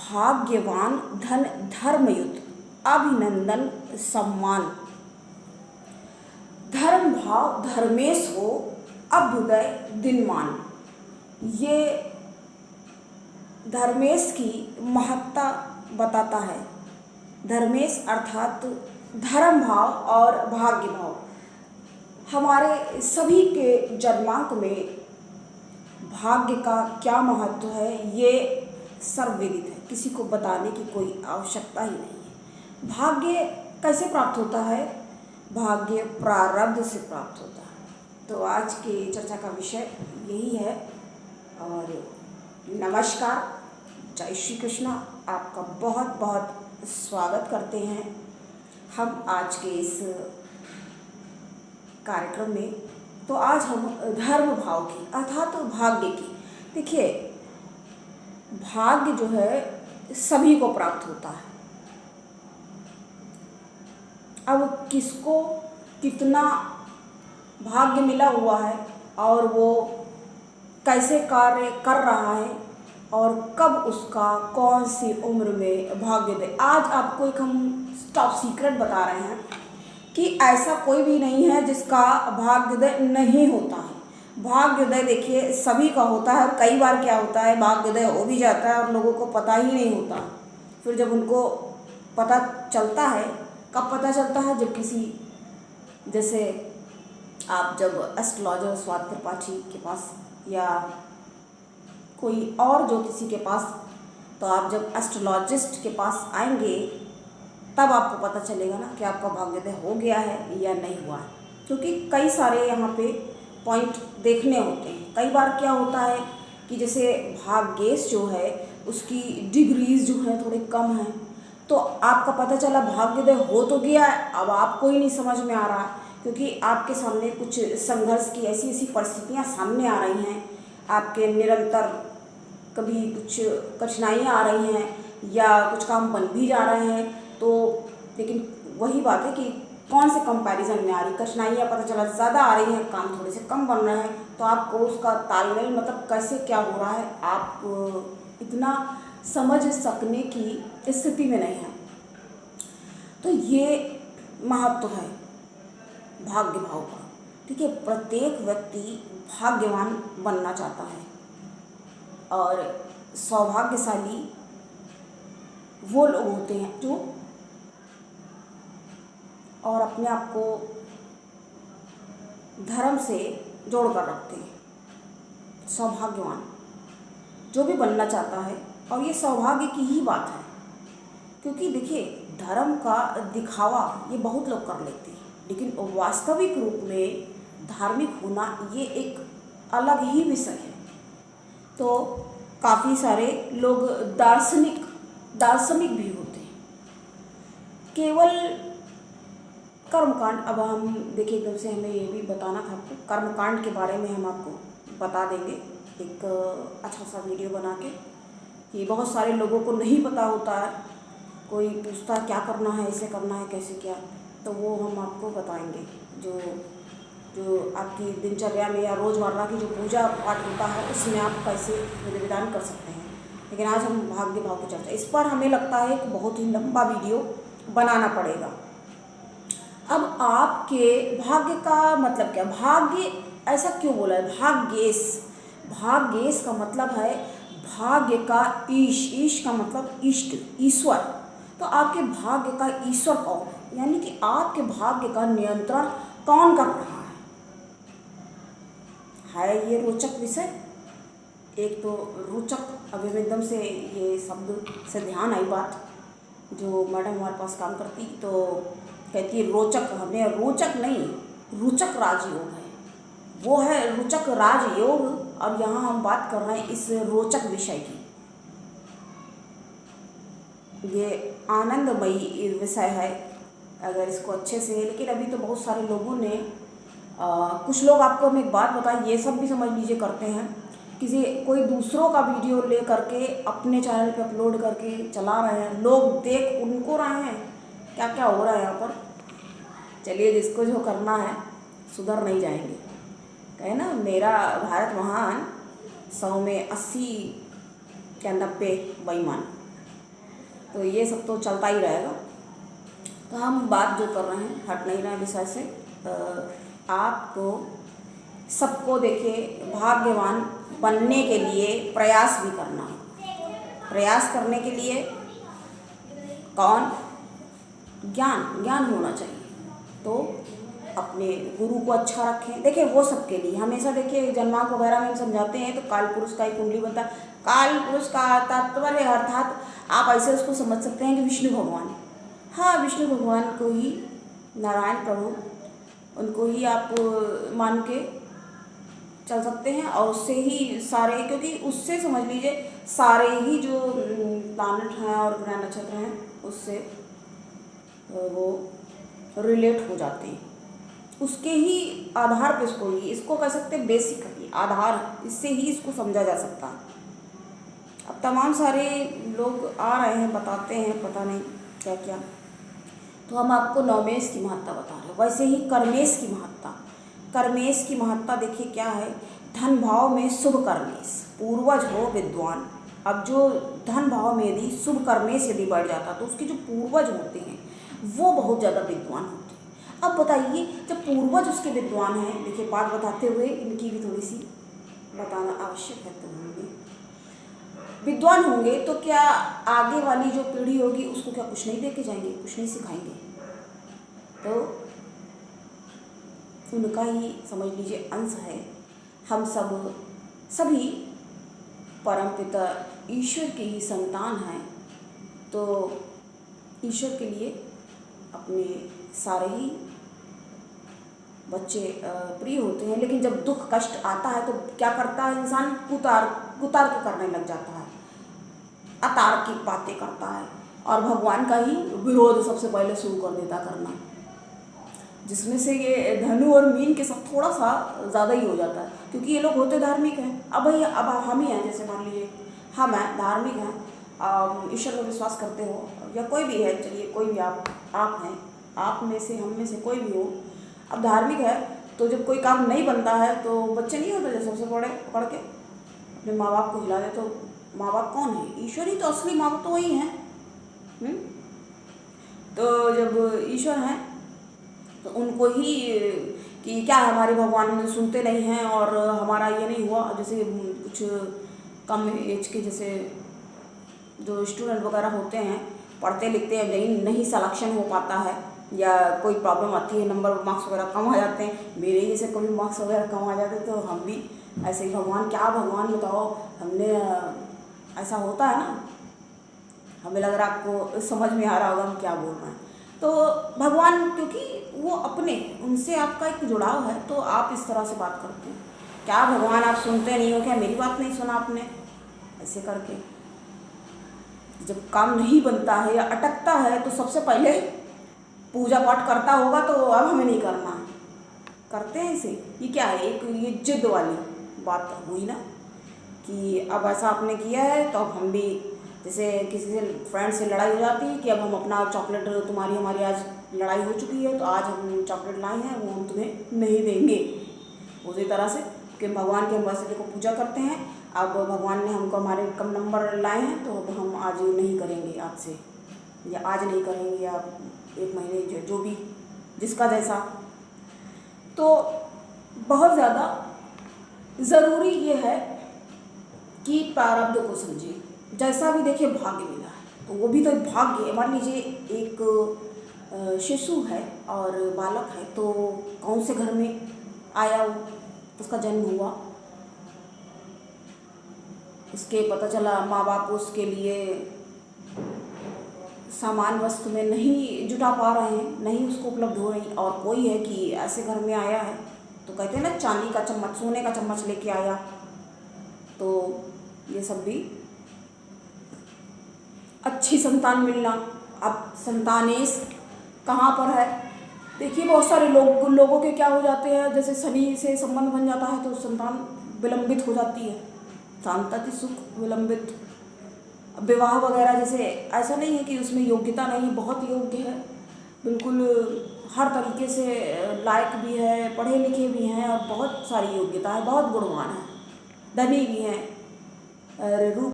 भाग्यवान धन धर्मयुत अभिनंदन सम्मान। धर्म भाव धर्मेश हो अभ्युदय दिनमान। ये धर्मेश की महत्ता बताता है। धर्मेश अर्थात धर्म भाव और भाग्य भाव हमारे सभी के जन्मांक में भाग्य का क्या महत्व है ये सर्वविदित है, किसी को बताने की कोई आवश्यकता ही नहीं है। भाग्य कैसे प्राप्त होता है? भाग्य प्रारब्ध से प्राप्त होता है। तो आज की चर्चा का विषय यही है। और नमस्कार, जय श्री कृष्णा, आपका बहुत बहुत स्वागत करते हैं हम आज के इस कार्यक्रम में। तो आज हम धर्म भाव की अर्थात भाग्य की, देखिए भाग्य जो है सभी को प्राप्त होता है। अब किसको कितना भाग्य मिला हुआ है और वो कैसे कार्य कर रहा है और कब उसका कौन सी उम्र में भाग्योदय, आज आपको एक हम टॉप सीक्रेट बता रहे हैं कि ऐसा कोई भी नहीं है जिसका भाग्योदय नहीं होता है। भाग्योदय देखिए सभी का होता है और कई बार क्या होता है भाग्योदय हो भी जाता है और लोगों को पता ही नहीं होता। फिर जब उनको पता चलता है, कब पता चलता है? जब किसी, जैसे आप जब एस्ट्रोलॉजर स्वाति त्रिपाठी के पास या कोई और ज्योतिषी के पास, तो आप जब एस्ट्रोलॉजिस्ट के पास आएंगे तब आपको पता चलेगा ना कि आपका भाग्योदय हो गया है या नहीं हुआ है, क्योंकि कई सारे यहाँ पे पॉइंट देखने होते हैं। कई बार क्या होता है कि जैसे भाग्येश जो है उसकी डिग्रीज जो है थोड़े कम हैं, तो आपका पता चला भाग्योदय हो तो गया है, अब आपको ही नहीं समझ में आ रहा क्योंकि आपके सामने कुछ संघर्ष की ऐसी ऐसी परिस्थितियाँ सामने आ रही हैं, आपके निरंतर कभी कुछ कठिनाइयाँ आ रही हैं या कुछ काम बन भी जा रहे हैं। तो लेकिन वही बात है कि कौन से कंपैरिजन में आ रही, कठिनाइयाँ पता चला ज़्यादा आ रही हैं, काम थोड़े से कम बन रहे हैं, तो आपको उसका तालमेल मतलब कैसे क्या हो रहा है आप इतना समझ सकने की स्थिति में नहीं है। तो ये महत्व है भाग्य भाव का। ठीक है, प्रत्येक व्यक्ति भाग्यवान बनना चाहता है और सौभाग्यशाली वो लोग होते हैं जो और अपने आप को धर्म से जोड़ कर रखते हैं। सौभाग्यवान जो भी बनना चाहता है, और ये सौभाग्य की ही बात है, क्योंकि देखिए धर्म का दिखावा ये बहुत लोग कर लेते हैं, लेकिन वास्तविक रूप में धार्मिक होना ये एक अलग ही विषय है। तो काफ़ी सारे लोग दार्शनिक भी होते हैं, केवल कर्मकांड। अब हम देखिए एकदम से हमें ये भी बताना था आपको, कर्मकांड के बारे में हम आपको बता देंगे एक अच्छा सा वीडियो बना के, कि बहुत सारे लोगों को नहीं पता होता है, कोई पूछता है क्या करना है, ऐसे करना है, कैसे क्या, तो वो हम आपको बताएंगे। जो आपकी दिनचर्या में या रोज़मर्रा की जो पूजा पाठ होता है उसमें आप कैसे विधान कर सकते हैं। लेकिन आज हम भाग्य भाव की चर्चा, इस पर हमें लगता है कि बहुत ही लंबा वीडियो बनाना पड़ेगा। अब आपके भाग्य का मतलब क्या? भाग्य ऐसा क्यों बोला है? भाग्येश का मतलब है भाग्य का ईश का मतलब इष्ट, ईश्वर। तो आपके भाग्य का ईश्वर कौन है, यानी कि आपके भाग्य का नियंत्रण कौन कर रहा है ये रोचक विषय। एक तो रोचक, अभी एकदम से ये शब्द से ध्यान आई बात, जो मैडम हमारे पास काम करती तो कहती है रोचक, हमें रोचक नहीं, रुचक राजयोग है, वो है रुचक राजयोग। और यहाँ हम बात कर रहे हैं इस रोचक विषय की। ये आनंदमयी विषय है अगर इसको अच्छे से, लेकिन अभी तो बहुत सारे लोगों ने कुछ लोग, आपको हम एक बात बताएं, ये सब भी समझ लीजिए करते हैं, कोई दूसरों का वीडियो ले करके अपने चैनल पे अपलोड करके चला रहे हैं, लोग देख उनको रहे हैं क्या क्या हो रहा है यहाँ पर। चलिए, जिसको जो करना है सुधर नहीं जाएंगे, कहे ना मेरा भारत महान, 100 में 80 या 90 बेईमान। तो ये सब तो चलता ही रहेगा। तो हम बात जो कर रहे हैं हट नहीं रहे विषय से। आपको सबको देखिए भाग्यवान बनने के लिए प्रयास भी करना है। प्रयास करने के लिए कौन ज्ञान होना चाहिए। तो अपने गुरु को अच्छा रखें। देखिए वो सबके लिए हमेशा देखिए जन्मांक वगैरह में हम समझाते हैं तो काल पुरुष का ही कुंडली बनता है। काल पुरुष का तात्पर्य अर्थात आप ऐसे उसको समझ सकते हैं कि विष्णु भगवान, हाँ विष्णु भगवान को ही, नारायण प्रभु, उनको ही आप मान के चल सकते हैं। और उससे ही सारे, क्योंकि उससे समझ लीजिए सारे ही जो प्लैनेट हैं और ग्रह नक्षत्र हैं उससे वो रिलेट हो जाते हैं। उसके ही आधार पे इसको कह सकते हैं बेसिक आधार, इससे ही इसको समझा जा सकता है। अब तमाम सारे लोग आ रहे हैं बताते हैं पता नहीं क्या क्या। तो हम आपको नवमेश की महत्ता बता रहे हैं। वैसे ही कर्मेश की महत्ता, कर्मेश की महत्ता देखिए क्या है। धन भाव में शुभ कर्मेश, पूर्वज हो विद्वान। अब जो धन भाव में यदि शुभ कर्मेश यदि बढ़ जाता तो उसके जो पूर्वज होते हैं वो बहुत ज़्यादा विद्वान होते हैं। अब बताइए जब पूर्वज उसके विद्वान हैं, देखिए बात बताते हुए इनकी भी थोड़ी सी बताना आवश्यक है। तो होंगे विद्वान होंगे तो क्या आगे वाली जो पीढ़ी होगी उसको क्या कुछ नहीं दे के जाएंगे, कुछ नहीं सिखाएंगे। तो उनका ही समझ लीजिए अंश है। हम सभी परमपिता ईश्वर के ही संतान हैं। तो ईश्वर के लिए अपने सारे ही बच्चे प्रिय होते हैं। लेकिन जब दुख कष्ट आता है तो क्या करता है इंसान, कुतार्क करने लग जाता है, अतार्किक बातें करता है और भगवान का ही विरोध सबसे पहले शुरू कर देता करना, जिसमें से ये धनु और मीन के साथ थोड़ा सा ज़्यादा ही हो जाता है। क्योंकि ये लोग होते धार्मिक हैं। अब हम ही हैं, जैसे मान लीजिए हम हैं धार्मिक हैं, ईश्वर में विश्वास करते हो या कोई भी है, चलिए कोई भी आप हैं, आप में से हम में से कोई भी हो, अब धार्मिक है तो जब कोई काम नहीं बनता है तो बच्चे नहीं होते जैसे सबसे बड़े पकड़ के अपने माँ बाप को हिला दे। तो माँ बाप कौन है, ईश्वर ही तो, असली माँ बाप तो वही हैं। तो जब ईश्वर हैं तो उनको ही कि क्या हमारे भगवान सुनते नहीं हैं और हमारा ये नहीं हुआ। जैसे कुछ कम एज के जैसे जो स्टूडेंट वगैरह होते हैं, पढ़ते लिखते हैं, नहीं सिलेक्शन हो पाता है या कोई प्रॉब्लम आती है, नंबर मार्क्स वगैरह कम आ जाते हैं, मेरे जैसे कोई मार्क्स वगैरह कम आ जाते हैं तो हम भी ऐसे ही भगवान बताओ हमने, ऐसा होता है ना। हमें लग रहा आपको समझ में आ रहा होगा हम क्या बोल रहे हैं। तो भगवान क्योंकि वो अपने, उनसे आपका एक जुड़ाव है तो आप इस तरह से बात करते हैं। क्या भगवान आप सुनते नहीं हो, क्या मेरी बात नहीं सुना आपने, ऐसे करके जब काम नहीं बनता है या अटकता है तो सबसे पहले पूजा पाठ करता होगा तो अब हमें नहीं करना, करते हैं इसे। ये क्या है, एक ये जिद वाली बात हुई ना कि अब ऐसा आपने किया है तो अब हम भी, जैसे किसी से फ्रेंड से लड़ाई हो जाती है कि अब हम अपना चॉकलेट, तुम्हारी हमारी आज लड़ाई हो चुकी है तो आज हम चॉकलेट लाए हैं वो हम तुम्हें नहीं देंगे। उसी तरह से कि भगवान के हम वैसे को पूजा करते हैं, अब भगवान ने हमको हमारे कम नंबर लाए हैं तो अब हम आज नहीं करेंगे, आज से या आज नहीं करेंगे या एक महीने जो भी जिसका जैसा। तो बहुत ज़्यादा ज़रूरी ये है कि प्रारब्ध को समझिए। जैसा भी देखिए भाग्य मिला है तो वो भी तो भाग्य है। मान लीजिए एक शिशु है और बालक है तो कौन से घर में आया, उसका जन्म हुआ, उसके पता चला माँ बाप उसके लिए सामान वस्तु में नहीं जुटा पा रहे हैं, नहीं उसको उपलब्ध हो रही, और कोई है कि ऐसे घर में आया है तो कहते हैं ना चांदी का चम्मच, सोने का चम्मच लेके आया। तो ये सब भी अच्छी संतान मिलना। अब संतानेश कहाँ पर है, देखिए बहुत सारे लोगों के क्या हो जाते हैं, जैसे शनि से संबंध बन जाता है तो संतान विलंबित हो जाती है, शांतति सुख विलंबित। विवाह वगैरह जैसे ऐसा नहीं है कि उसमें योग्यता नहीं, बहुत योग्य है, बिल्कुल हर तरीके से लायक भी है, पढ़े लिखे भी हैं और बहुत सारी योग्यता है, बहुत गुणवान है, धनी भी हैं, रूप